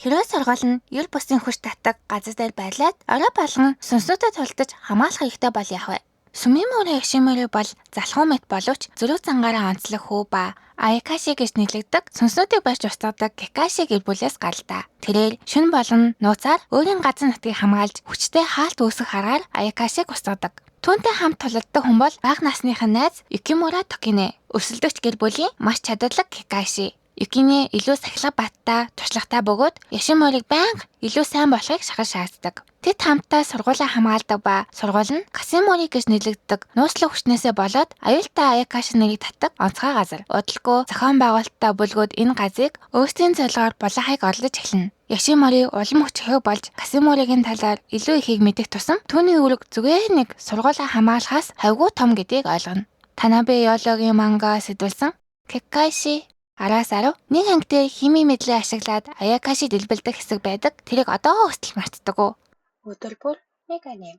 Хэрвээ сургууль нь ер бусын хүч татах газар дээр байлаад орой болгон сүнснүүдэд тулдаж хамгаалах хэрэгтэй бол яах вэ? Сүмимүрэ Ишимүрэ бол залхуу мэт боловч зүрх зангаараа онцлог хүү ба Аякаши гэж нэрлэгдэх сүнснүүдийг барьж устгадаг Кекаши гэр бүлээс гаралтай. Тэрээр шөнө болон нууцаар өөрийн газар нутгийг хамгаалж хүчтэй хаалт үүсгэх аргаар Аякашиг устгадаг. Түүнтэй хамт тулалддаг хүн бол бага насных нь найз Юкимура Токине. Өсөлдөгч гэр бүлийн маш чадварлаг Кекаши. Юкине илүү сахилга баттай, туршлагатай бөгөөд Яшиморыг байнга илүү сайн болохыг шахаж шаарддаг. Тэд хамтдаа сургуулаа хамгаалдаг ба сургууль нь Касимори гэж нэрлэгддэг нууцлаг хүчнээсээ болоод аюултай Аякаши нэрийг татдаг онцгой газар. Удалгүй зохион байгуулалттай бүлгүүд энэ газрыг өөрсдийн зорилгоор булаахыг орлож эхэлнэ. Яшимори улам хүчрхэг болж Касиморигийн талаар илүү ихийг мэдэх тусам түүний үүрэг зүгээр нэг сургуулаа хамгаалахаас хавьгүй том гэдгийг ойлгоно. Танабе Йологийн манга сэтүүлсэн Кекаши араас 10 нэг анги дээр хими мэдлээ ашиглаад Аякаши дэлбэлдэх хэсэг байдаг. Тэрийг одоо хүртэл мартдаггүй. Өдөр бүр нэг аним.